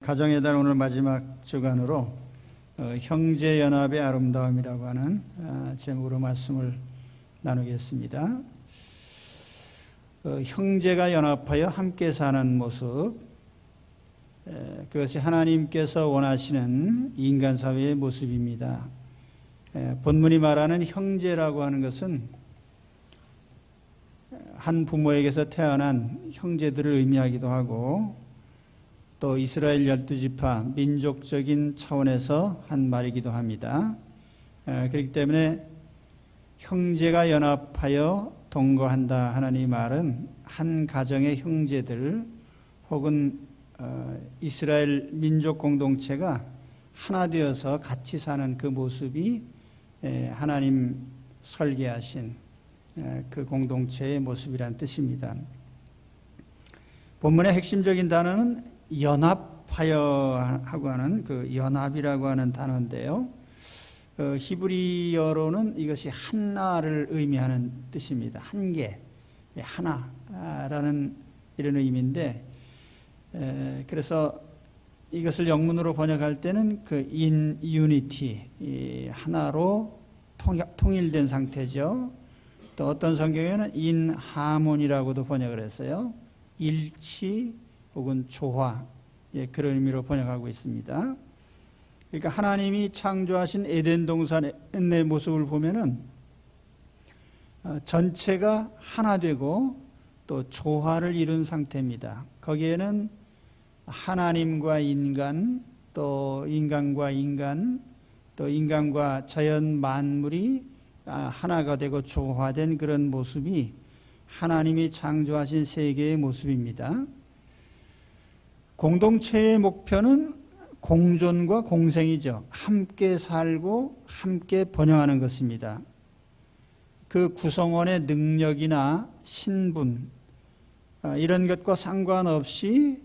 가정의 달 오늘 마지막 주간으로 형제연합의 아름다움이라고 하는 제목으로 말씀을 나누겠습니다. 형제가 연합하여 함께 사는 모습, 그것이 하나님께서 원하시는 인간사회의 모습입니다. 본문이 말하는 형제라고 하는 것은 한 부모에게서 태어난 형제들을 의미하기도 하고, 또 이스라엘 12지파 민족적인 차원에서 한 말이기도 합니다. 그렇기 때문에 형제가 연합하여 동거한다 하는 이 말은 한 가정의 형제들 혹은 이스라엘 민족 공동체가 하나 되어서 같이 사는 그 모습이 하나님 설계하신 그 공동체의 모습이란 뜻입니다. 본문의 핵심적인 단어는 연합하여 하고 하는 그 연합이라고 하는 단어인데요. 히브리어로는 이것이 하나를 의미하는 뜻입니다. 한 개, 하나라는 이런 의미인데, 그래서 이것을 영문으로 번역할 때는 그 in unity, 하나로 통일된 상태죠. 또 어떤 성경에는 in harmony라고도 번역을 했어요. 일치 혹은 조화, 그런 의미로 번역하고 있습니다. 그러니까 하나님이 창조하신 에덴 동산의 모습을 보면은 전체가 하나 되고 또 조화를 이룬 상태입니다. 거기에는 하나님과 인간, 또 인간과 인간, 또 인간과 자연 만물이 하나가 되고 조화된 그런 모습이 하나님이 창조하신 세계의 모습입니다. 공동체의 목표는 공존과 공생이죠. 함께 살고 함께 번영하는 것입니다. 그 구성원의 능력이나 신분, 이런 것과 상관없이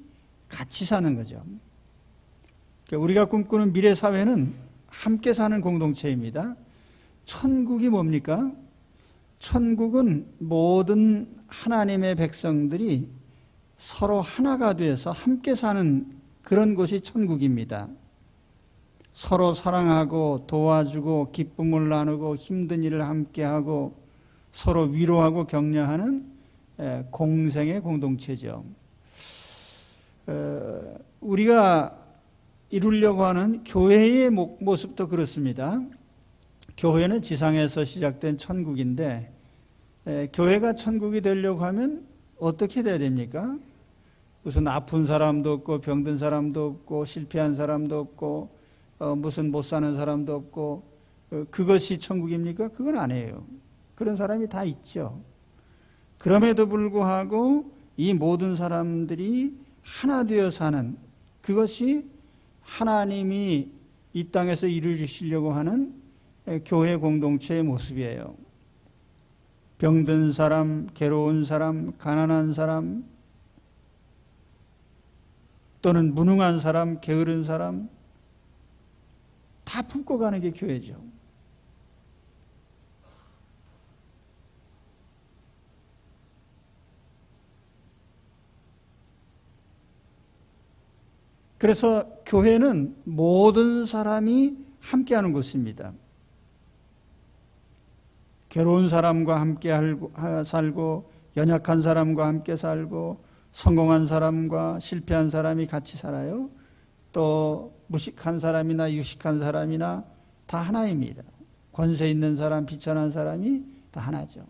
같이 사는 거죠. 우리가 꿈꾸는 미래 사회는 함께 사는 공동체입니다. 천국이 뭡니까? 천국은 모든 하나님의 백성들이 서로 하나가 되어서 함께 사는 그런 곳이 천국입니다. 서로 사랑하고 도와주고 기쁨을 나누고 힘든 일을 함께하고 서로 위로하고 격려하는 공생의 공동체죠. 우리가 이루려고 하는 교회의 모습도 그렇습니다. 교회는 지상에서 시작된 천국인데, 교회가 천국이 되려고 하면 어떻게 돼야 됩니까? 무슨 아픈 사람도 없고 병든 사람도 없고 실패한 사람도 없고 무슨 못 사는 사람도 없고, 그것이 천국입니까? 그건 아니에요. 그런 사람이 다 있죠. 그럼에도 불구하고 이 모든 사람들이 하나 되어 사는, 그것이 하나님이 이 땅에서 이루시려고 하는 교회 공동체의 모습이에요. 병든 사람, 괴로운 사람, 가난한 사람, 또는 무능한 사람, 게으른 사람, 다 품고 가는 게 교회죠. 그래서 교회는 모든 사람이 함께하는 곳입니다. 괴로운 사람과 함께 살고, 연약한 사람과 함께 살고, 성공한 사람과 실패한 사람이 같이 살아요. 또 무식한 사람이나 유식한 사람이나 다 하나입니다. 권세 있는 사람, 비천한 사람이 다 하나죠.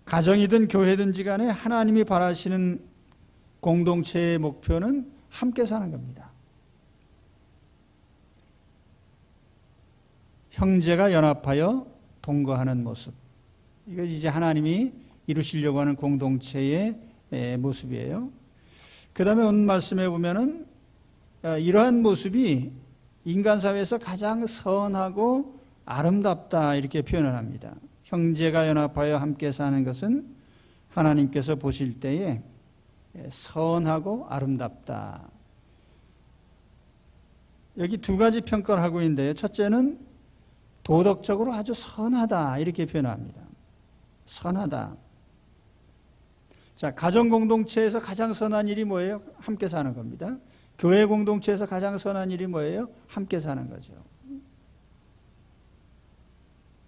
가정이든 교회든지 간에 하나님이 바라시는 공동체의 목표는 함께 사는 겁니다. 형제가 연합하여 동거하는 모습, 이거 이제 하나님이 이루시려고 하는 공동체의 모습이에요. 그 다음에 오늘 말씀해 보면은 이러한 모습이 인간 사회에서 가장 선하고 아름답다, 이렇게 표현을 합니다. 형제가 연합하여 함께 사는 것은 하나님께서 보실 때에 선하고 아름답다. 여기 두 가지 평가를 하고 있는데요. 첫째는 도덕적으로 아주 선하다, 이렇게 표현합니다. 선하다. 자, 가정 공동체에서 가장 선한 일이 뭐예요? 함께 사는 겁니다. 교회 공동체에서 가장 선한 일이 뭐예요? 함께 사는 거죠.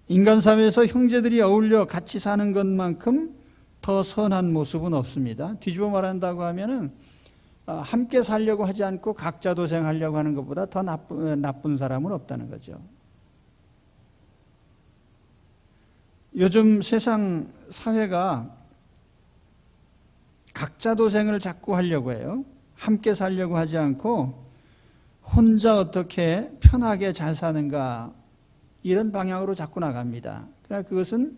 인간 사회에서 형제들이 어울려 같이 사는 것만큼 더 선한 모습은 없습니다. 뒤집어 말한다고 하면은 함께 살려고 하지 않고 각자 도생하려고 하는 것보다 더 나쁜 사람은 없다는 거죠. 요즘 세상 사회가 각자 도생을 자꾸 하려고 해요. 함께 살려고 하지 않고 혼자 어떻게 편하게 잘 사는가 이런 방향으로 자꾸 나갑니다. 그러나 그것은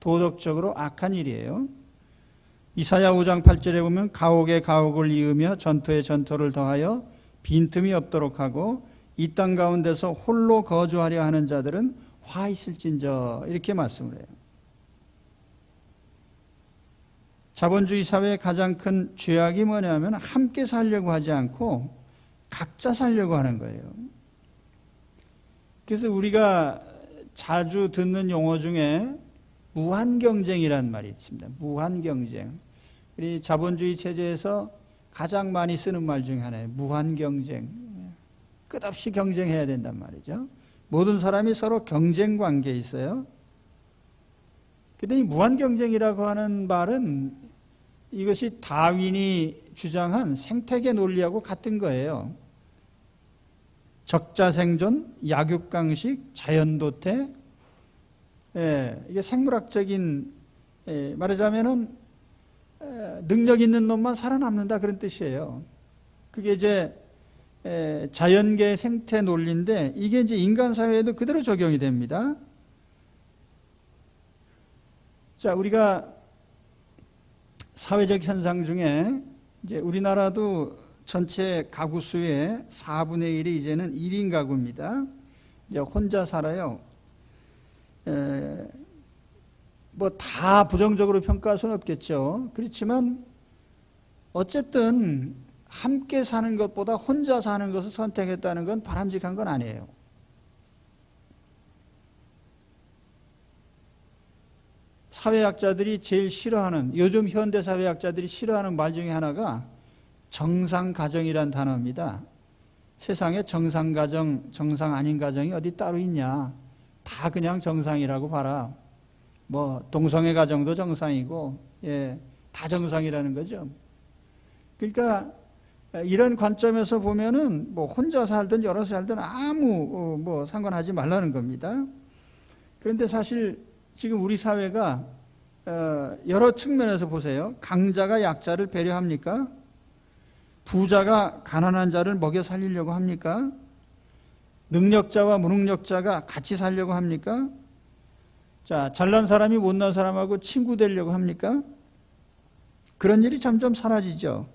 도덕적으로 악한 일이에요. 이사야 5장 8절에 보면 가옥에 가옥을 이으며 전토에 전토를 더하여 빈틈이 없도록 하고 이 땅 가운데서 홀로 거주하려 하는 자들은 화 있을진저 이렇게 말씀을 해요. 자본주의 사회의 가장 큰 죄악이 뭐냐면 함께 살려고 하지 않고 각자 살려고 하는 거예요. 그래서 우리가 자주 듣는 용어 중에 무한경쟁이라는 말이 있습니다. 무한경쟁. 우리 자본주의 체제에서 가장 많이 쓰는 말 중에 하나예요. 무한경쟁. 끝없이 경쟁해야 된단 말이죠. 모든 사람이 서로 경쟁 관계에 있어요. 그런데 이 무한경쟁이라고 하는 말은 이것이 다윈이 주장한 생태계 논리하고 같은 거예요. 적자생존, 약육강식, 자연도태. 이게 생물학적인, 말하자면은 능력 있는 놈만 살아남는다 그런 뜻이에요. 그게 이제 자연계 생태 논리인데 이게 이제 인간 사회에도 그대로 적용이 됩니다. 자, 우리가 사회적 현상 중에 이제 우리나라도 전체 가구 수의 4분의 1이 이제는 1인 가구입니다. 이제 혼자 살아요. 뭐 다 부정적으로 평가할 수는 없겠죠. 그렇지만 어쨌든 함께 사는 것보다 혼자 사는 것을 선택했다는 건 바람직한 건 아니에요. 사회학자들이 제일 싫어하는, 요즘 현대 사회학자들이 싫어하는 말 중에 하나가 정상가정이란 단어입니다. 세상에 정상가정, 정상 아닌 가정이 어디 따로 있냐. 다 그냥 정상이라고 봐라. 뭐 동성애 가정도 정상이고, 다 정상이라는 거죠. 그러니까 이런 관점에서 보면은 뭐 혼자 살든 여러 살든 아무 뭐 상관하지 말라는 겁니다. 그런데 사실 지금 우리 사회가 여러 측면에서 보세요. 강자가 약자를 배려합니까? 부자가 가난한 자를 먹여 살리려고 합니까? 능력자와 무능력자가 같이 살려고 합니까? 자, 잘난 사람이 못난 사람하고 친구 되려고 합니까? 그런 일이 점점 사라지죠.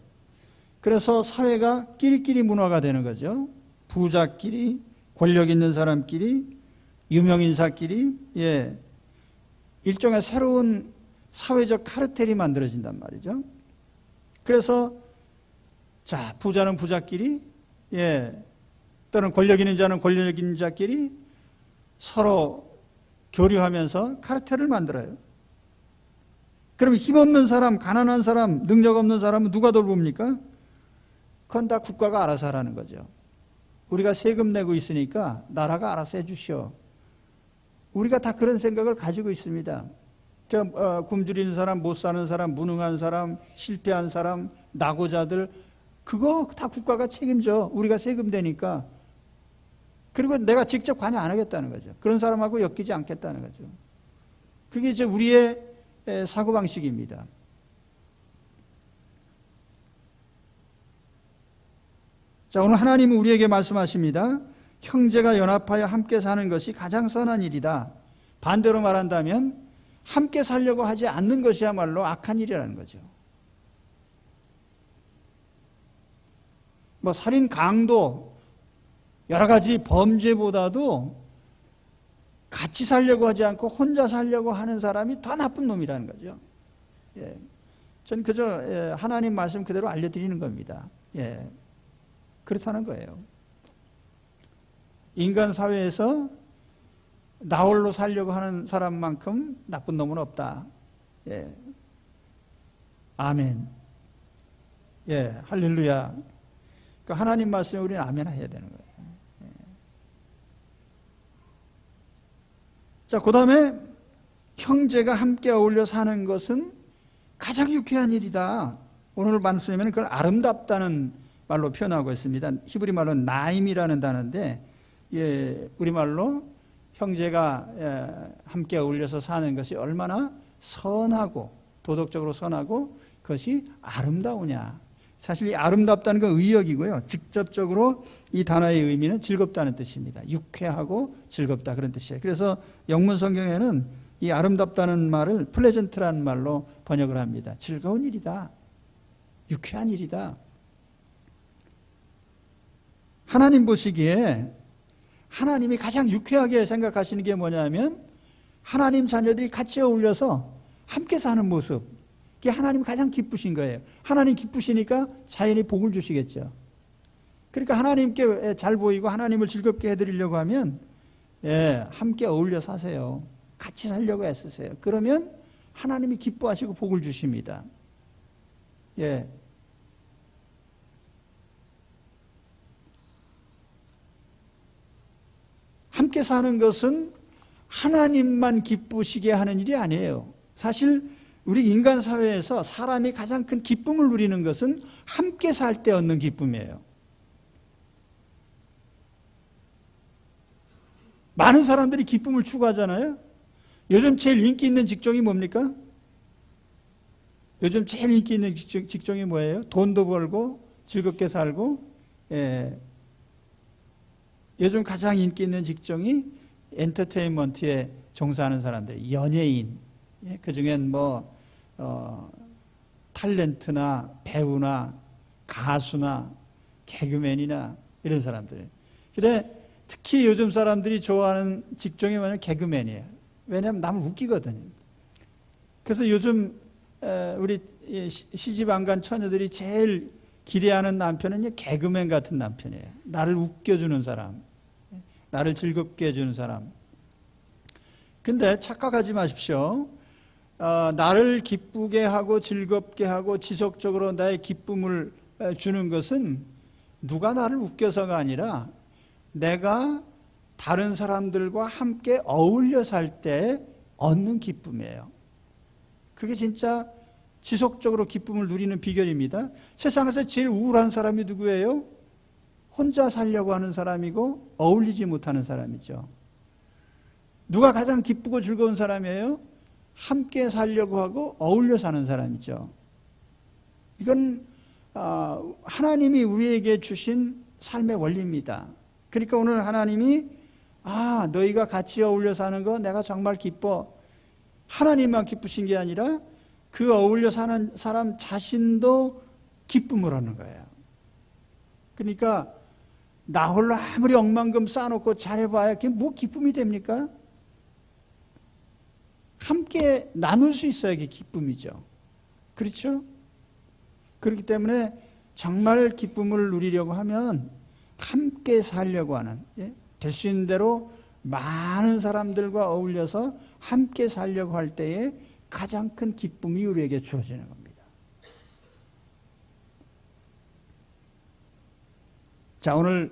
그래서 사회가 끼리끼리 문화가 되는 거죠. 부자끼리, 권력 있는 사람끼리, 유명인사끼리, 일종의 새로운 사회적 카르텔이 만들어진단 말이죠. 그래서 자, 부자는 부자끼리, 또는 권력 있는 자는 권력 있는 자끼리 서로 교류하면서 카르텔을 만들어요. 그럼 힘없는 사람, 가난한 사람, 능력 없는 사람은 누가 돌봅니까? 그건 다 국가가 알아서 하라는 거죠. 우리가 세금 내고 있으니까 나라가 알아서 해주시오. 우리가 다 그런 생각을 가지고 있습니다. 굶주리는 사람, 못 사는 사람, 무능한 사람, 실패한 사람, 낙오자들 그거 다 국가가 책임져. 우리가 세금 내니까. 그리고 내가 직접 관여 안 하겠다는 거죠. 그런 사람하고 엮이지 않겠다는 거죠. 그게 이제 우리의 사고방식입니다. 자, 오늘 하나님은 우리에게 말씀하십니다. 형제가 연합하여 함께 사는 것이 가장 선한 일이다. 반대로 말한다면 함께 살려고 하지 않는 것이야말로 악한 일이라는 거죠. 뭐 살인, 강도, 여러 가지 범죄보다도 같이 살려고 하지 않고 혼자 살려고 하는 사람이 더 나쁜 놈이라는 거죠. 전 그저 하나님 말씀 그대로 알려드리는 겁니다. 그렇다는 거예요. 인간 사회에서 나 홀로 살려고 하는 사람만큼 나쁜 놈은 없다. 아멘. 예, 할렐루야. 그 하나님 말씀에 우리는 아멘 해야 되는 거예요. 예. 자, 그 다음에 형제가 함께 어울려 사는 것은 가장 유쾌한 일이다. 오늘 말씀에는 그걸 아름답다는 말로 표현하고 있습니다. 히브리 말로 나임이라는 단어인데, 예, 우리말로 형제가 함께 어울려서 사는 것이 얼마나 선하고 도덕적으로 선하고 그것이 아름다우냐. 사실 이 아름답다는 건 의역이고요. 직접적으로 이 단어의 의미는 즐겁다는 뜻입니다. 유쾌하고 즐겁다 그런 뜻이에요. 그래서 영문 성경에는 이 아름답다는 말을 플레전트라는 말로 번역을 합니다. 즐거운 일이다. 유쾌한 일이다. 하나님 보시기에 하나님이 가장 유쾌하게 생각하시는 게 뭐냐면 하나님 자녀들이 같이 어울려서 함께 사는 모습. 그게 하나님 가장 기쁘신 거예요. 하나님 기쁘시니까 자연히 복을 주시겠죠. 그러니까 하나님께 잘 보이고 하나님을 즐겁게 해드리려고 하면 함께 어울려 사세요. 같이 살려고 애쓰세요. 그러면 하나님이 기뻐하시고 복을 주십니다. 예. 함께 사는 것은 하나님만 기쁘시게 하는 일이 아니에요. 사실 우리 인간 사회에서 사람이 가장 큰 기쁨을 누리는 것은 함께 살 때 얻는 기쁨이에요. 많은 사람들이 기쁨을 추구하잖아요. 요즘 제일 인기 있는 직종이 뭡니까? 요즘 제일 인기 있는 직종이 뭐예요? 돈도 벌고 즐겁게 살고, 요즘 가장 인기 있는 직종이 엔터테인먼트에 종사하는 사람들, 연예인. 그 중엔 탤런트나 배우나 가수나 개그맨이나 이런 사람들. 근데 특히 요즘 사람들이 좋아하는 직종이 뭐냐면 개그맨이에요. 왜냐하면 남을 웃기거든요. 그래서 요즘 우리 시집 안 간 처녀들이 제일 기대하는 남편은 개그맨 같은 남편이에요. 나를 웃겨주는 사람, 나를 즐겁게 해주는 사람. 근데 착각하지 마십시오. 나를 기쁘게 하고 즐겁게 하고 지속적으로 나의 기쁨을 주는 것은 누가 나를 웃겨서가 아니라 내가 다른 사람들과 함께 어울려 살 때 얻는 기쁨이에요. 그게 진짜 지속적으로 기쁨을 누리는 비결입니다. 세상에서 제일 우울한 사람이 누구예요? 혼자 살려고 하는 사람이고 어울리지 못하는 사람이죠. 누가 가장 기쁘고 즐거운 사람이에요? 함께 살려고 하고 어울려 사는 사람이죠. 이건 하나님이 우리에게 주신 삶의 원리입니다. 그러니까 오늘 하나님이 너희가 같이 어울려 사는 거 내가 정말 기뻐. 하나님만 기쁘신 게 아니라 그 어울려 사는 사람 자신도 기쁨을 얻는 거예요. 그러니까 나 홀로 아무리 억만금 쌓아놓고 잘해봐야 그게 뭐 기쁨이 됩니까? 함께 나눌 수 있어야 이게 기쁨이죠. 그렇죠? 그렇기 때문에 정말 기쁨을 누리려고 하면 함께 살려고 하는, 될 수 있는 대로 많은 사람들과 어울려서 함께 살려고 할 때에 가장 큰 기쁨이 우리에게 주어지는 겁니다. 자, 오늘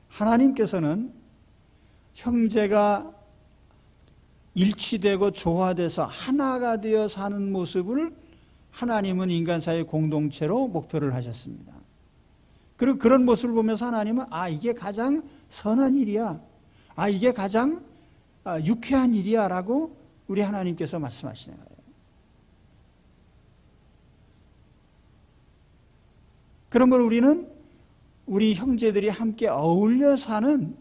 하나님께서는 형제가 일치되고 조화돼서 하나가 되어 사는 모습을 하나님은 인간 사회 공동체로 목표를 하셨습니다. 그리고 그런 모습을 보면서 하나님은 이게 가장 선한 일이야. 이게 가장 유쾌한 일이야 라고 우리 하나님께서 말씀하시는 거예요. 그러면 우리는 우리 형제들이 함께 어울려 사는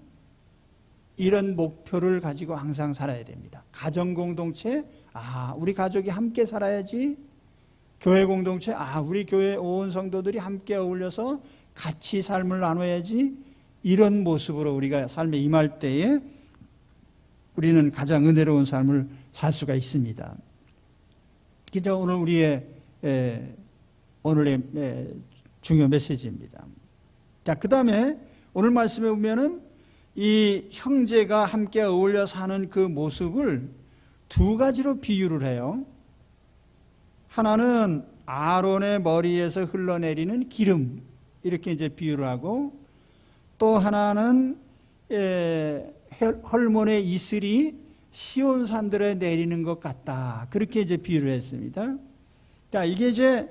이런 목표를 가지고 항상 살아야 됩니다. 가정 공동체, 우리 가족이 함께 살아야지. 교회 공동체, 우리 교회 온 성도들이 함께 어울려서 같이 삶을 나눠야지. 이런 모습으로 우리가 삶에 임할 때에 우리는 가장 은혜로운 삶을 살 수가 있습니다. 그게 오늘 우리의 오늘의 중요 메시지입니다. 자, 그 다음에 오늘 말씀에 보면은 이 형제가 함께 어울려 사는 그 모습을 두 가지로 비유를 해요. 하나는 아론의 머리에서 흘러내리는 기름, 이렇게 이제 비유를 하고, 또 하나는 헐몬의 이슬이 시온 산들에 내리는 것 같다, 그렇게 이제 비유를 했습니다. 자, 이게 이제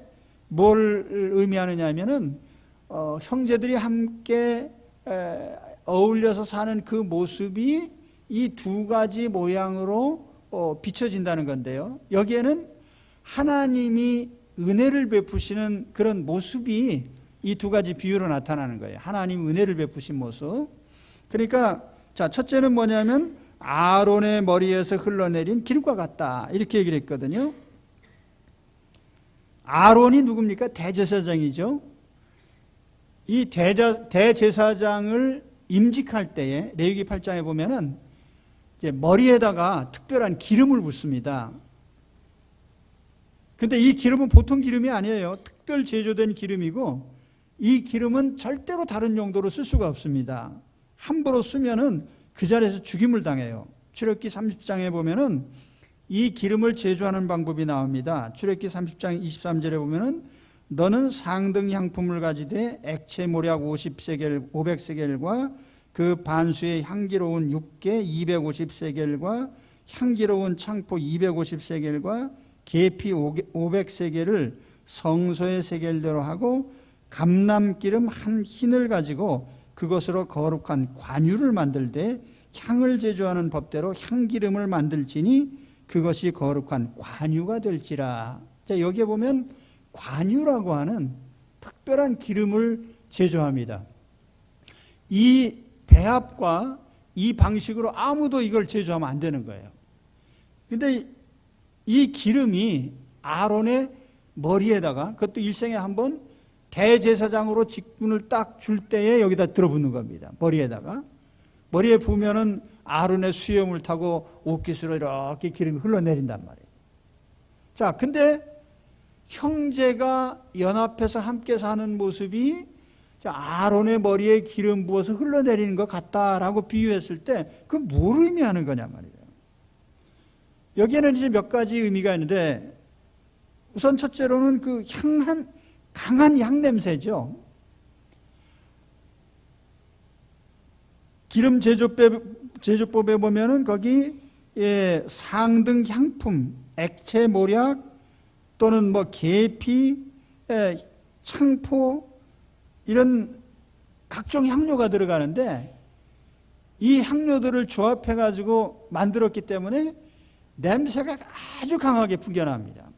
뭘 의미하느냐면은 형제들이 함께 어울려서 사는 그 모습이 이 두 가지 모양으로 비춰진다는 건데요. 여기에는 하나님이 은혜를 베푸시는 그런 모습이 이 두 가지 비유로 나타나는 거예요. 하나님 은혜를 베푸신 모습. 그러니까 자, 첫째는 뭐냐면 아론의 머리에서 흘러내린 기름과 같다, 이렇게 얘기를 했거든요. 아론이 누굽니까? 대제사장이죠. 이 대제사장을 임직할 때에 레위기 8장에 보면은 이제 머리에다가 특별한 기름을 붓습니다. 근데 이 기름은 보통 기름이 아니에요. 특별 제조된 기름이고, 이 기름은 절대로 다른 용도로 쓸 수가 없습니다. 함부로 쓰면은 그 자리에서 죽임을 당해요. 출애굽기 30장에 보면은 이 기름을 제조하는 방법이 나옵니다. 출애굽기 30장 23절에 보면은 너는 상등 향품을 가지되 액체 모략 500세겔과 그 반수의 향기로운 육개 250세겔과 향기로운 창포 250세겔과 계피 500세겔을 성소의 세겔대로 하고 감람기름 한 흰을 가지고 그것으로 거룩한 관유를 만들되 향을 제조하는 법대로 향기름을 만들지니 그것이 거룩한 관유가 될지라. 자, 여기에 보면 관유라고 하는 특별한 기름을 제조합니다. 이 배합과 이 방식으로 아무도 이걸 제조하면 안 되는 거예요. 근데 이 기름이 아론의 머리에다가, 그것도 일생에 한번 대제사장으로 직분을 딱 줄 때에 여기다 들어붙는 겁니다. 머리에 부으면은 아론의 수염을 타고 옷깃으로 이렇게 기름이 흘러내린단 말이에요. 자, 근데 형제가 연합해서 함께 사는 모습이 아론의 머리에 기름 부어서 흘러내리는 것 같다라고 비유했을 때 그건 뭘 의미하는 거냐 말이에요. 여기에는 이제 몇 가지 의미가 있는데, 우선 첫째로는 그 강한 향냄새죠. 기름 제조법에 보면은 거기 상등 향품, 액체 모략 또는 뭐 계피, 창포 이런 각종 향료가 들어가는데, 이 향료들을 조합해 가지고 만들었기 때문에 냄새가 아주 강하게 풍겨납니다.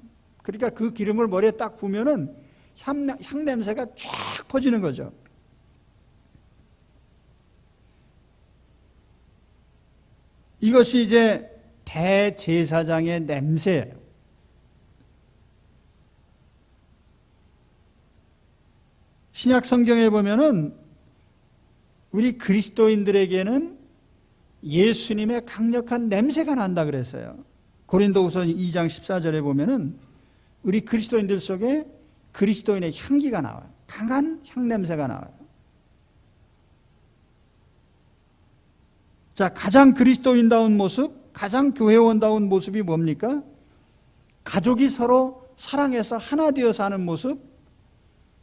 그러니까 그 기름을 머리에 딱 부으면은 향 냄새가 쫙 퍼지는 거죠. 이것이 이제 대제사장의 냄새예요. 신약 성경에 보면은 우리 그리스도인들에게는 예수님의 강력한 냄새가 난다 그랬어요. 고린도후서 2장 14절에 보면은 우리 그리스도인들 속에 그리스도인의 향기가 나와요. 강한 향냄새가 나와요. 자, 가장 그리스도인다운 모습, 가장 교회원다운 모습이 뭡니까? 가족이 서로 사랑해서 하나 되어 사는 모습,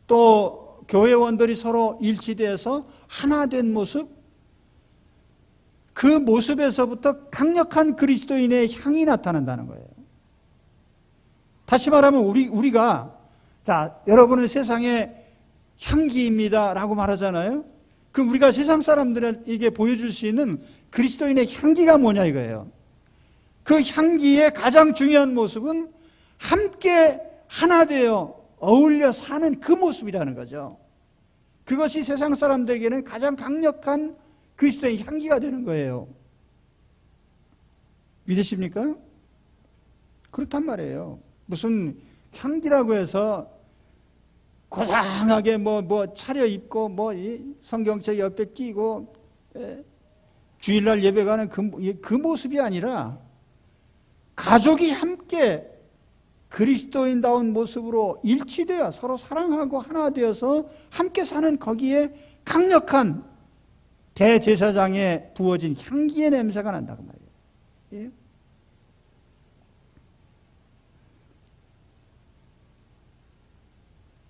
또 교회원들이 서로 일치되어서 하나 된 모습, 그 모습에서부터 강력한 그리스도인의 향이 나타난다는 거예요. 다시 말하면 우리가 자, 여러분은 세상의 향기입니다 라고 말하잖아요. 그럼 우리가 세상 사람들에게 보여줄 수 있는 그리스도인의 향기가 뭐냐 이거예요. 그 향기의 가장 중요한 모습은 함께 하나 되어 어울려 사는 그 모습이라는 거죠. 그것이 세상 사람들에게는 가장 강력한 그리스도의 향기가 되는 거예요. 믿으십니까? 그렇단 말이에요. 무슨 향기라고 해서 고상하게 뭐 차려입고 성경책 옆에 끼고 주일날 예배 가는 그 모습이 아니라 가족이 함께 그리스도인다운 모습으로 일치되어 서로 사랑하고 하나 되어서 함께 사는 거기에 강력한 대제사장에 부어진 향기의 냄새가 난다고 말이에요. 예?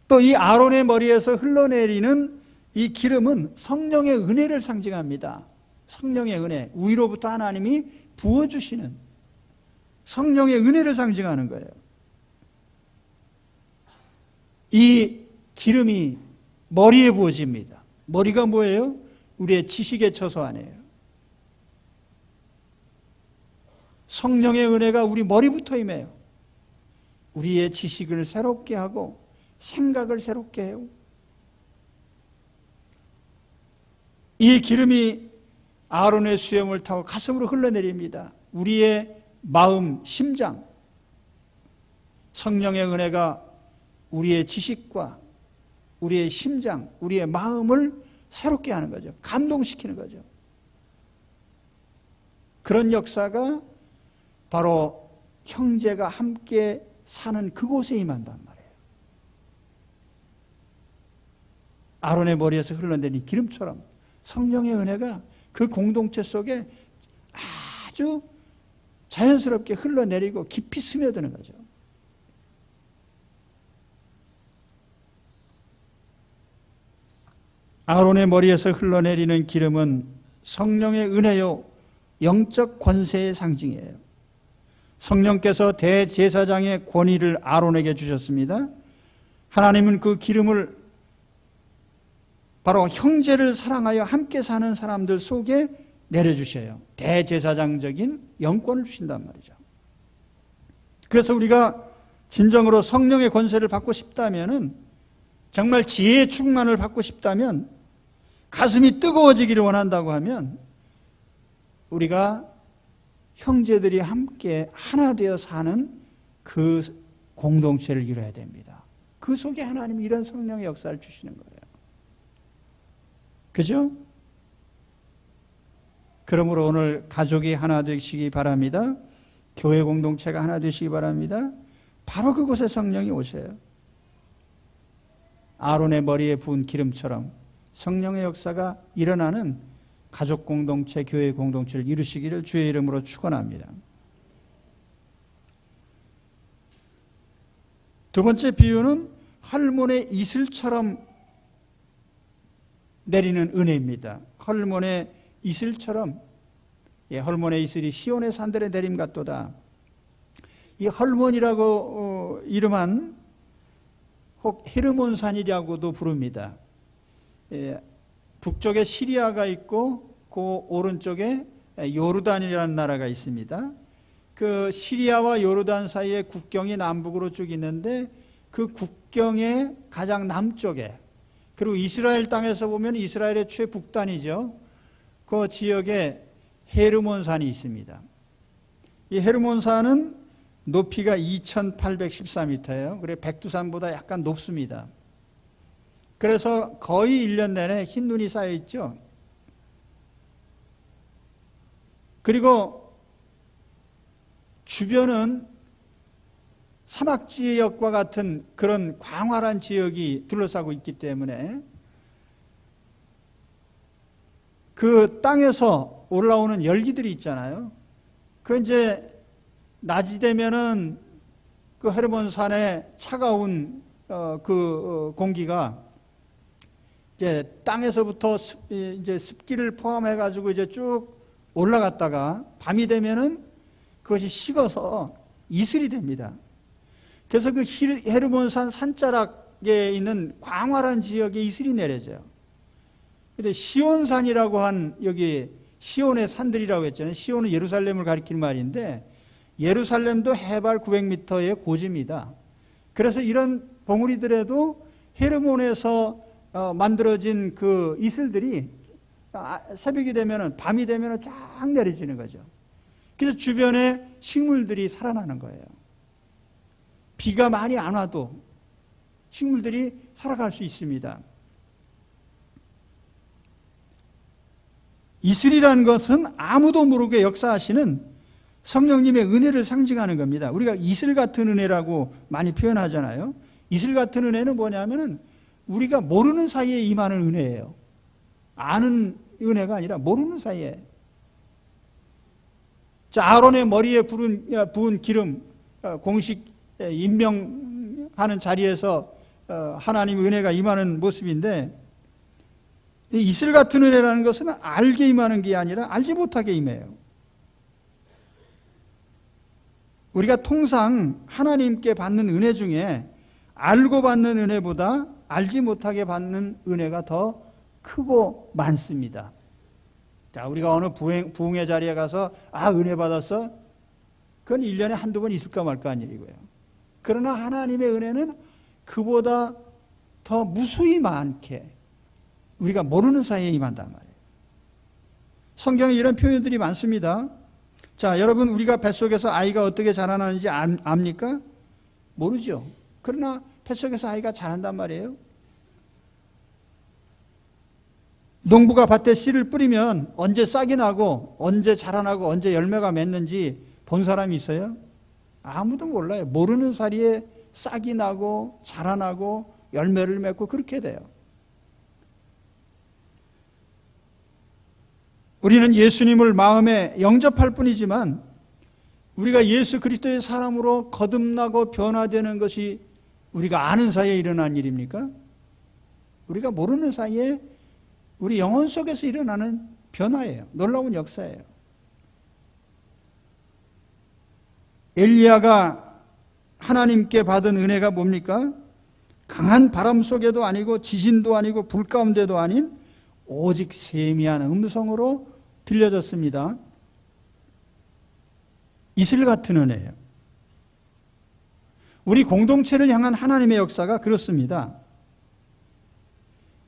또 이 아론의 머리에서 흘러내리는 이 기름은 성령의 은혜를 상징합니다. 성령의 은혜, 위로부터 하나님이 부어주시는 성령의 은혜를 상징하는 거예요. 이 기름이 머리에 부어집니다. 머리가 뭐예요? 우리의 지식의 처소안이에요. 성령의 은혜가 우리 머리부터 임해요. 우리의 지식을 새롭게 하고 생각을 새롭게 해요. 이 기름이 아론의 수염을 타고 가슴으로 흘러내립니다. 우리의 마음, 심장, 성령의 은혜가 우리의 지식과 우리의 심장, 우리의 마음을 새롭게 하는 거죠. 감동시키는 거죠. 그런 역사가 바로 형제가 함께 사는 그곳에 임한단 말이에요. 아론의 머리에서 흘러내린 기름처럼 성령의 은혜가 그 공동체 속에 아주 자연스럽게 흘러내리고 깊이 스며드는 거죠. 아론의 머리에서 흘러내리는 기름은 성령의 은혜요, 영적 권세의 상징이에요. 성령께서 대제사장의 권위를 아론에게 주셨습니다. 하나님은 그 기름을 바로 형제를 사랑하여 함께 사는 사람들 속에 내려주셔요. 대제사장적인 영권을 주신단 말이죠. 그래서 우리가 진정으로 성령의 권세를 받고 싶다면, 정말 지혜의 충만을 받고 싶다면, 가슴이 뜨거워지기를 원한다고 하면 우리가 형제들이 함께 하나 되어 사는 그 공동체를 이뤄야 됩니다. 그 속에 하나님이 이런 성령의 역사를 주시는 거예요. 그죠? 그러므로 오늘 가족이 하나 되시기 바랍니다. 교회 공동체가 하나 되시기 바랍니다. 바로 그곳에 성령이 오세요. 아론의 머리에 부은 기름처럼 성령의 역사가 일어나는 가족 공동체, 교회 공동체를 이루시기를 주의 이름으로 축원합니다. 두 번째 비유는 헐몬의 이슬처럼 내리는 은혜입니다. 헐몬의 이슬처럼, 헐몬의 이슬이 시온의 산들에 내림 같도다. 이 헐몬이라고 이름한 혹 헤르몬산이라고도 부릅니다. 북쪽에 시리아가 있고 그 오른쪽에 요르단이라는 나라가 있습니다. 그 시리아와 요르단 사이에 국경이 남북으로 쭉 있는데 그 국경의 가장 남쪽에, 그리고 이스라엘 땅에서 보면 이스라엘의 최북단이죠. 그 지역에 헤르몬산이 있습니다. 이 헤르몬산은 높이가 2814m예요. 그래 백두산보다 약간 높습니다. 그래서 거의 1년 내내 흰 눈이 쌓여 있죠. 그리고 주변은 사막 지역과 같은 그런 광활한 지역이 둘러싸고 있기 때문에 그 땅에서 올라오는 열기들이 있잖아요. 그 이제 낮이 되면은 그 헤르몬산의 차가운 공기가 이제 땅에서부터 이제 습기를 포함해 가지고 이제 쭉 올라갔다가 밤이 되면은 그것이 식어서 이슬이 됩니다. 그래서 그 헤르몬산 산자락에 있는 광활한 지역에 이슬이 내려져요. 근데 시온산이라고 한, 여기 시온의 산들이라고 했잖아요. 시온은 예루살렘을 가리키는 말인데 예루살렘도 해발 900m의 고지입니다. 그래서 이런 봉우리들에도 헤르몬에서 만들어진 그 이슬들이 새벽이 되면은, 밤이 되면은 쫙 내려지는 거죠. 그래서 주변에 식물들이 살아나는 거예요. 비가 많이 안 와도 식물들이 살아갈 수 있습니다. 이슬이라는 것은 아무도 모르게 역사하시는 성령님의 은혜를 상징하는 겁니다. 우리가 이슬 같은 은혜라고 많이 표현하잖아요. 이슬 같은 은혜는 뭐냐면은 우리가 모르는 사이에 임하는 은혜예요. 아는 은혜가 아니라 모르는 사이에. 자, 아론의 머리에 부은 기름, 공식 임명하는 자리에서 하나님의 은혜가 임하는 모습인데, 이 이슬 같은 은혜라는 것은 알게 임하는 게 아니라 알지 못하게 임해요. 우리가 통상 하나님께 받는 은혜 중에 알고 받는 은혜보다 알지 못하게 받는 은혜가 더 크고 많습니다. 자, 우리가 어느 부흥의 자리에 가서 은혜 받았어? 그건 1년에 한두 번 있을까 말까 한 일이고요. 그러나 하나님의 은혜는 그보다 더 무수히 많게 우리가 모르는 사이에 임한단 말이에요. 성경에 이런 표현들이 많습니다. 자, 여러분, 우리가 뱃속에서 아이가 어떻게 자라나는지 압니까? 모르죠. 그러나 뱃속에서 아이가 자란단 말이에요. 농부가 밭에 씨를 뿌리면 언제 싹이 나고 언제 자라나고 언제 열매가 맺는지 본 사람이 있어요? 아무도 몰라요. 모르는 사이에 싹이 나고 자라나고 열매를 맺고 그렇게 돼요. 우리는 예수님을 마음에 영접할 뿐이지만 우리가 예수 그리스도의 사람으로 거듭나고 변화되는 것이 우리가 아는 사이에 일어난 일입니까? 우리가 모르는 사이에 우리 영혼 속에서 일어나는 변화예요. 놀라운 역사예요. 엘리야가 하나님께 받은 은혜가 뭡니까? 강한 바람 속에도 아니고 지진도 아니고 불 가운데도 아닌 오직 세미한 음성으로 들려졌습니다. 이슬 같은 은혜예요. 우리 공동체를 향한 하나님의 역사가 그렇습니다.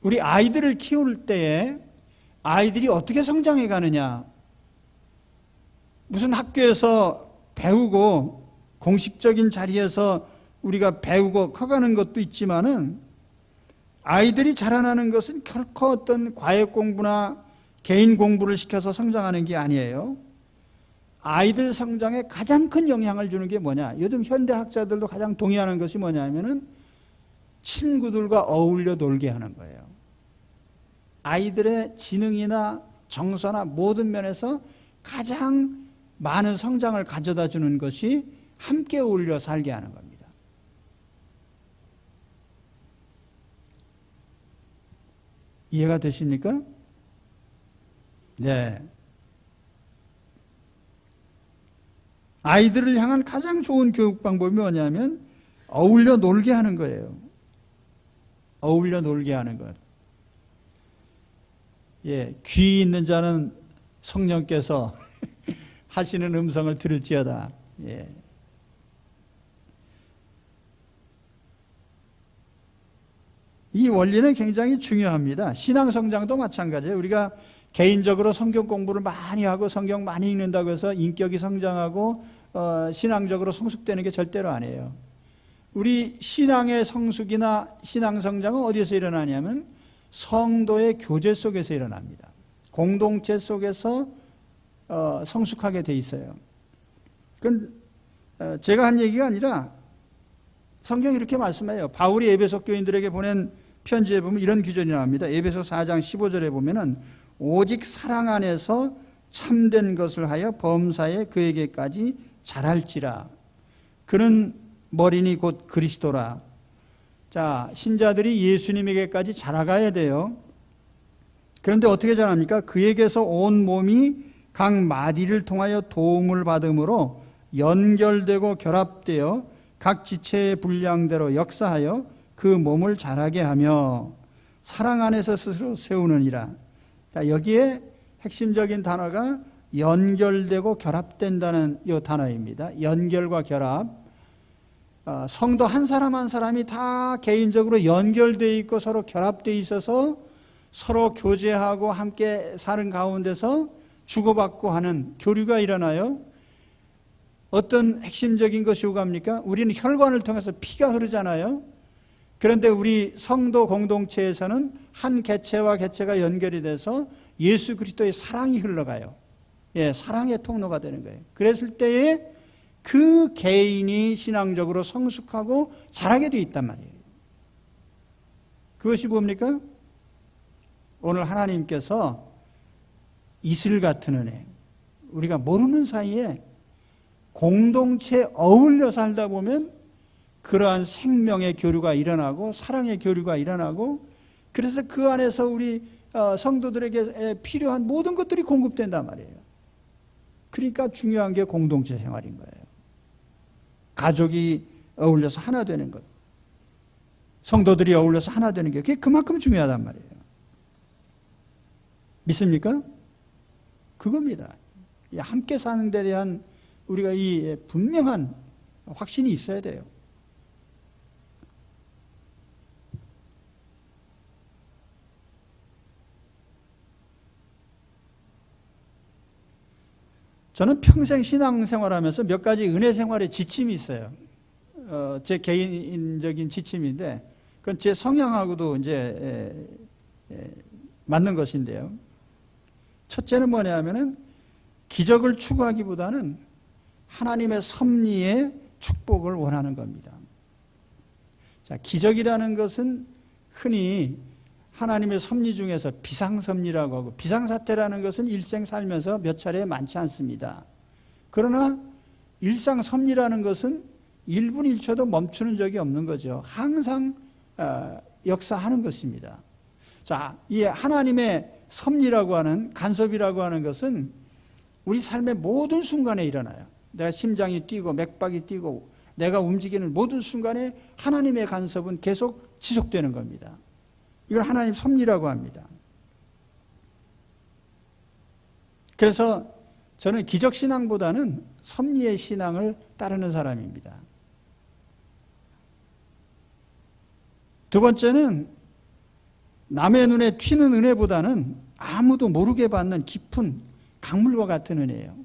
우리 아이들을 키울 때에 아이들이 어떻게 성장해 가느냐, 무슨 학교에서 배우고 공식적인 자리에서 우리가 배우고 커가는 것도 있지만은 아이들이 자라나는 것은 결코 어떤 과외 공부나 개인 공부를 시켜서 성장하는 게 아니에요. 아이들 성장에 가장 큰 영향을 주는 게 뭐냐? 요즘 현대학자들도 가장 동의하는 것이 뭐냐면은 친구들과 어울려 놀게 하는 거예요. 아이들의 지능이나 정서나 모든 면에서 가장 많은 성장을 가져다 주는 것이 함께 어울려 살게 하는 겁니다. 이해가 되십니까? 네. 아이들을 향한 가장 좋은 교육 방법이 뭐냐면 어울려 놀게 하는 거예요. 어울려 놀게 하는 것. 예, 귀 있는 자는 성령께서 하시는 음성을 들을지어다. 예. 이 원리는 굉장히 중요합니다. 신앙 성장도 마찬가지예요. 우리가 개인적으로 성경 공부를 많이 하고 성경 많이 읽는다고 해서 인격이 성장하고 신앙적으로 성숙되는 게 절대로 아니에요. 우리 신앙의 성숙이나 신앙 성장은 어디서 일어나냐면 성도의 교제 속에서 일어납니다. 공동체 속에서 성숙하게 돼 있어요. 그건 제가 한 얘기가 아니라 성경이 이렇게 말씀해요. 바울이 에베소 교인들에게 보낸 편지에 보면 이런 규정이 나옵니다. 에베소 4장 15절에 보면은 오직 사랑 안에서 참된 것을 하여 범사에 그에게까지 자랄지라. 그는 머리니 곧 그리스도라. 자, 신자들이 예수님에게까지 자라가야 돼요. 그런데 어떻게 자랍니까? 그에게서 온 몸이 각 마디를 통하여 도움을 받음으로 연결되고 결합되어 각 지체의 분량대로 역사하여 그 몸을 자라게 하며 사랑 안에서 스스로 세우느니라. 자, 여기에 핵심적인 단어가 연결되고 결합된다는 이 단어입니다. 연결과 결합. 성도 한 사람 한 사람이 다 개인적으로 연결되어 있고 서로 결합되어 있어서 서로 교제하고 함께 사는 가운데서 주고받고 하는 교류가 일어나요. 어떤 핵심적인 것이 오갑니까? 우리는 혈관을 통해서 피가 흐르잖아요. 그런데 우리 성도 공동체에서는 한 개체와 개체가 연결이 돼서 예수 그리스도의 사랑이 흘러가요. 예, 사랑의 통로가 되는 거예요. 그랬을 때에 그 개인이 신앙적으로 성숙하고 자라게 돼 있단 말이에요. 그것이 뭡니까? 오늘 하나님께서 이슬 같은 은혜, 우리가 모르는 사이에 공동체에 어울려 살다 보면 그러한 생명의 교류가 일어나고 사랑의 교류가 일어나고 그래서 그 안에서 우리 성도들에게 필요한 모든 것들이 공급된단 말이에요. 그러니까 중요한 게 공동체 생활인 거예요. 가족이 어울려서 하나 되는 것. 성도들이 어울려서 하나 되는 게 그게 그만큼 중요하단 말이에요. 믿습니까? 그겁니다. 함께 사는 데 대한 우리가 이 분명한 확신이 있어야 돼요. 저는 평생 신앙생활하면서 몇 가지 은혜 생활의 지침이 있어요. 제 개인적인 지침인데, 그건 제 성향하고도 이제 맞는 것인데요. 첫째는 뭐냐면은 기적을 추구하기보다는 하나님의 섭리의 축복을 원하는 겁니다. 자, 기적이라는 것은 흔히 하나님의 섭리 중에서 비상섭리라고 하고 비상사태라는 것은 일생 살면서 몇 차례 많지 않습니다. 그러나 일상섭리라는 것은 1분 1초도 멈추는 적이 없는 거죠. 항상 역사하는 것입니다. 자, 이 하나님의 섭리라고 하는 간섭이라고 하는 것은 우리 삶의 모든 순간에 일어나요. 내가 심장이 뛰고 맥박이 뛰고 내가 움직이는 모든 순간에 하나님의 간섭은 계속 지속되는 겁니다. 이걸 하나님 섭리라고 합니다. 그래서 저는 기적신앙보다는 섭리의 신앙을 따르는 사람입니다. 두 번째는 남의 눈에 튀는 은혜보다는 아무도 모르게 받는 깊은 강물과 같은 은혜예요.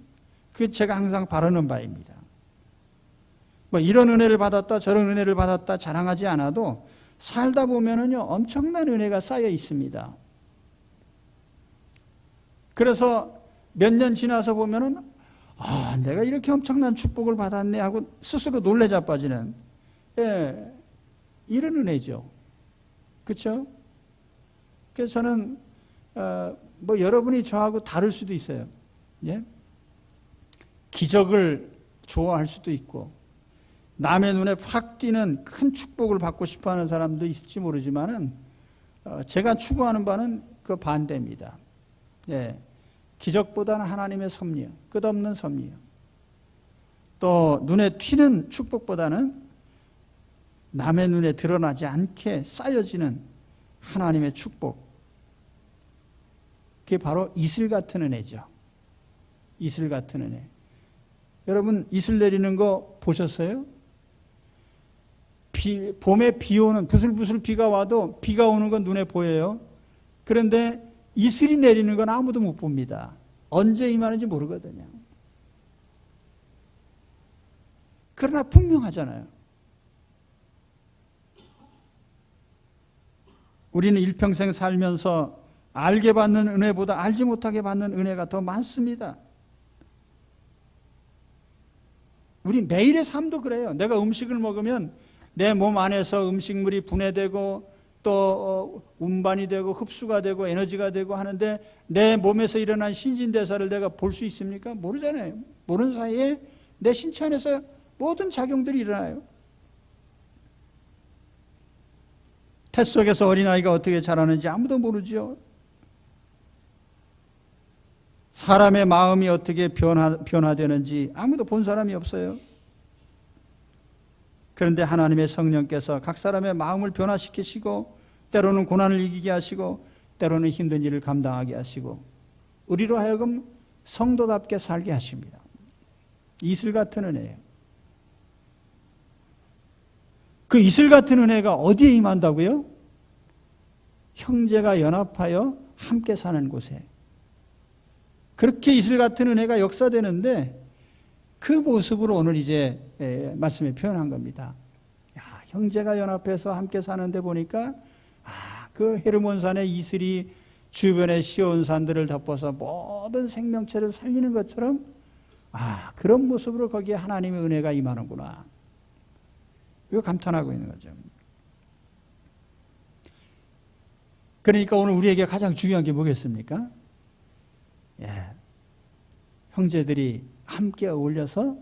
그게 제가 항상 바라는 바입니다. 뭐 이런 은혜를 받았다 저런 은혜를 받았다 자랑하지 않아도 살다 보면은요 엄청난 은혜가 쌓여 있습니다. 그래서 몇 년 지나서 보면은 내가 이렇게 엄청난 축복을 받았네 하고 스스로 놀래 자빠지는 이런 은혜죠. 그렇죠? 그래서 저는 뭐 여러분이 저하고 다를 수도 있어요. 예? 기적을 좋아할 수도 있고 남의 눈에 확 띄는 큰 축복을 받고 싶어하는 사람도 있을지 모르지만은 제가 추구하는 바는 그 반대입니다. 예, 기적보다는 하나님의 섭리요, 끝없는 섭리요. 또 눈에 튀는 축복보다는 남의 눈에 드러나지 않게 쌓여지는 하나님의 축복. 그게 바로 이슬 같은 은혜죠. 이슬 같은 은혜. 여러분 이슬 내리는 거 보셨어요? 봄에 비 오는 부슬부슬 비가 와도 비가 오는 건 눈에 보여요. 그런데 이슬이 내리는 건 아무도 못 봅니다. 언제 임하는지 모르거든요. 그러나 분명하잖아요. 우리는 일평생 살면서 알게 받는 은혜보다 알지 못하게 받는 은혜가 더 많습니다. 우리 매일의 삶도 그래요. 내가 음식을 먹으면 내 몸 안에서 음식물이 분해되고 또 운반이 되고 흡수가 되고 에너지가 되고 하는데 내 몸에서 일어난 신진대사를 내가 볼 수 있습니까? 모르잖아요. 모르는 사이에 내 신체 안에서 모든 작용들이 일어나요. 태 속에서 어린아이가 어떻게 자라는지 아무도 모르죠. 사람의 마음이 어떻게 변화되는지 아무도 본 사람이 없어요. 그런데 하나님의 성령께서 각 사람의 마음을 변화시키시고 때로는 고난을 이기게 하시고 때로는 힘든 일을 감당하게 하시고 우리로 하여금 성도답게 살게 하십니다. 이슬 같은 은혜예요. 그 이슬 같은 은혜가 어디에 임한다고요? 형제가 연합하여 함께 사는 곳에. 그렇게 이슬 같은 은혜가 역사되는데 그 모습으로 오늘 이제 말씀에 표현한 겁니다. 야, 형제가 연합해서 함께 사는데 보니까 그 헤르몬산의 이슬이 주변의 시온산들을 덮어서 모든 생명체를 살리는 것처럼 그런 모습으로 거기에 하나님의 은혜가 임하는구나. 이거 감탄하고 있는 거죠. 그러니까 오늘 우리에게 가장 중요한 게 뭐겠습니까? 형제들이 함께 어울려서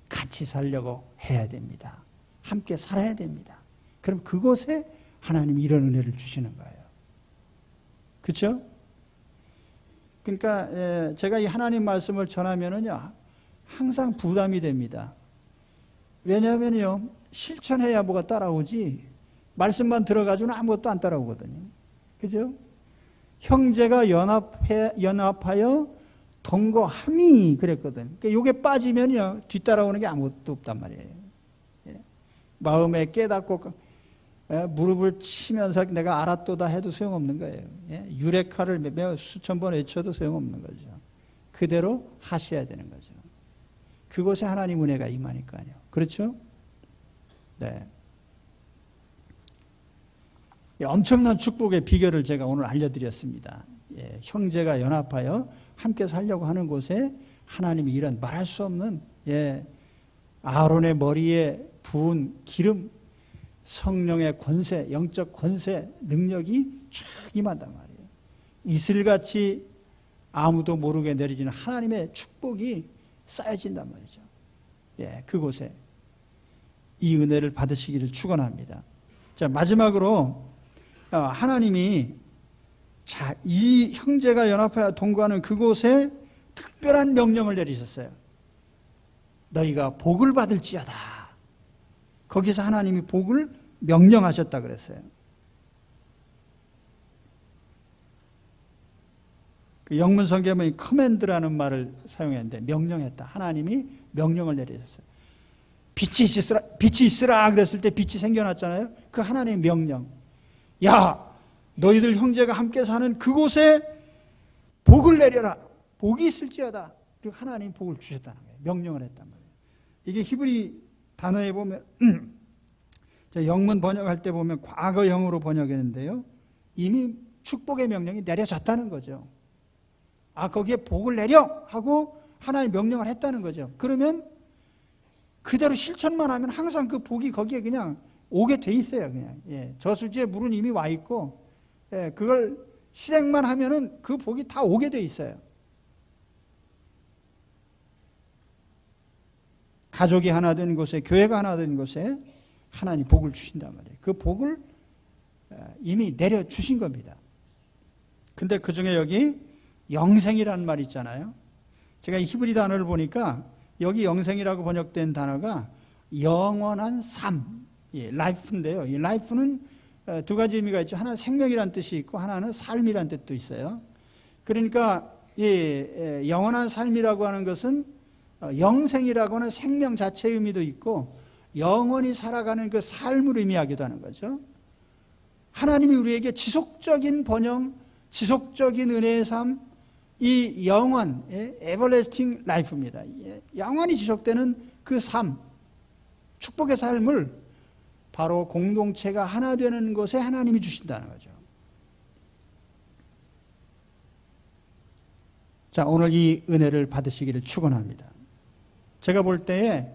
같이 살려고 해야 됩니다. 함께 살아야 됩니다. 그럼 그곳에 하나님이 이런 은혜를 주시는 거예요. 그렇죠? 그러니까 제가 이 하나님 말씀을 전하면은요 항상 부담이 됩니다. 왜냐하면요 실천해야 뭐가 따라오지 말씀만 들어가지고는 아무것도 안 따라오거든요. 그죠? 형제가 연합하여 동거함이 그랬거든. 그러니까 이게 빠지면요 뒤따라오는 게 아무것도 없단 말이에요. 마음에 깨닫고 무릎을 치면서 내가 알았도다 해도 소용없는 거예요. 유레카를 수천 번 외쳐도 소용없는 거죠. 그대로 하셔야 되는 거죠. 그곳에 하나님 은혜가 임하니까요. 그렇죠? 네. 엄청난 축복의 비결을 제가 오늘 알려드렸습니다. 형제가 연합하여 함께 살려고 하는 곳에 하나님이 이런 말할 수 없는 아론의 머리에 부은 기름, 성령의 권세, 영적 권세, 능력이 쫙 임한단 말이에요. 이슬같이 아무도 모르게 내려지는 하나님의 축복이 쌓여진단 말이죠. 그곳에 이 은혜를 받으시기를 축원합니다. 자, 마지막으로 하나님이 이 형제가 연합하여 동거하는 그곳에 특별한 명령을 내리셨어요. 너희가 복을 받을지어다. 거기서 하나님이 복을 명령하셨다 그랬어요. 그 영문 성경에 보면 커맨드라는 말을 사용했는데 명령했다. 하나님이 명령을 내리셨어요. 빛이 있으라 그랬을 때 빛이 생겨났잖아요. 그 하나님의 명령. 야, 너희들 형제가 함께 사는 그곳에 복을 내려라. 복이 있을지어다. 그리고 하나님 복을 주셨다는 거예요. 명령을 했단 말이에요. 이게 히브리 단어에 보면 영문 번역할 때 보면 과거형으로 번역했는데요. 이미 축복의 명령이 내려졌다는 거죠. 거기에 복을 내려 하고 하나님 명령을 했다는 거죠. 그러면 그대로 실천만 하면 항상 그 복이 거기에 그냥 오게 돼 있어요. 그냥 저수지에 물은 이미 와 있고 그걸 실행만 하면은 그 복이 다 오게 돼 있어요. 가족이 하나 된 곳에, 교회가 하나 된 곳에 하나님 복을 주신단 말이에요. 그 복을 이미 내려주신 겁니다. 근데 그 중에 여기 영생이라는 말이 있잖아요. 제가 이 히브리 단어를 보니까 여기 영생이라고 번역된 단어가 영원한 삶, life인데요. 이 life는 두 가지 의미가 있죠. 하나는 생명이라는 뜻이 있고 하나는 삶이라는 뜻도 있어요. 그러니까 이 영원한 삶이라고 하는 것은 영생이라고 하는 생명 자체의 의미도 있고 영원히 살아가는 그 삶을 의미하기도 하는 거죠. 하나님이 우리에게 지속적인 번영, 지속적인 은혜의 삶, 이 영원, everlasting life입니다. 영원히 지속되는 그 삶, 축복의 삶을 바로 공동체가 하나 되는 곳에 하나님이 주신다는 거죠. 자, 오늘 이 은혜를 받으시기를 축원합니다. 제가 볼 때에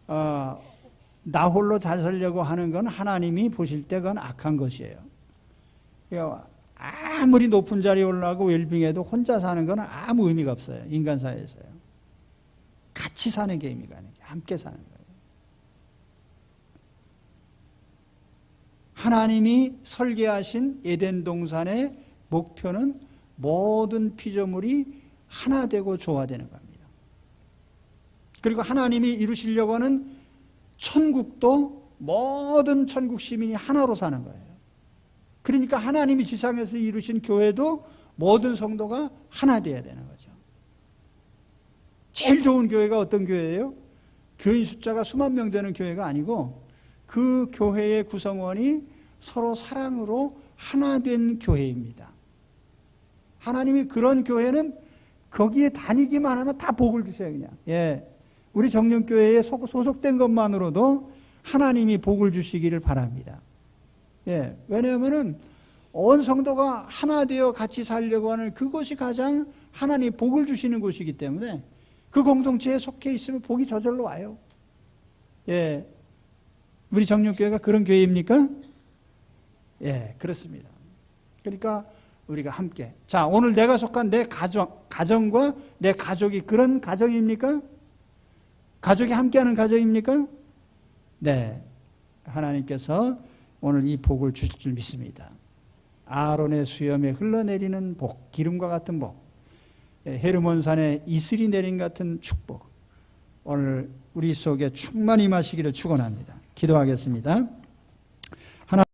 나 홀로 잘 살려고 하는 건 하나님이 보실 때 그건 악한 것이에요. 아무리 높은 자리에 올라가고 웰빙해도 혼자 사는 건 아무 의미가 없어요. 인간 사회에서요. 같이 사는 게 의미가 있는 게 함께 사는 거예요. 하나님이 설계하신 에덴 동산의 목표는 모든 피조물이 하나 되고 조화되는 겁니다. 그리고 하나님이 이루시려고 하는 천국도 모든 천국 시민이 하나로 사는 거예요. 그러니까 하나님이 지상에서 이루신 교회도 모든 성도가 하나 되어야 되는 거죠. 제일 좋은 교회가 어떤 교회예요? 교인 숫자가 수만 명 되는 교회가 아니고 그 교회의 구성원이 서로 사랑으로 하나 된 교회입니다. 하나님이 그런 교회는 거기에 다니기만 하면 다 복을 주세요. 그냥 우리 정령교회에 소속된 것만으로도 하나님이 복을 주시기를 바랍니다. 왜냐하면은 온 성도가 하나 되어 같이 살려고 하는 그것이 가장 하나님 복을 주시는 곳이기 때문에 그 공동체에 속해 있으면 복이 저절로 와요. 우리 정령교회가 그런 교회입니까? 그렇습니다. 그러니까 우리가 함께. 자, 오늘 내가 속한 내 가정과 내 가족이 그런 가정입니까? 가족이 함께하는 가정입니까? 네. 하나님께서 오늘 이 복을 주실 줄 믿습니다. 아론의 수염에 흘러내리는 복, 기름과 같은 복, 헤르몬산에 이슬이 내린 같은 축복, 오늘 우리 속에 충만히 임하시기를 축원합니다. 기도하겠습니다.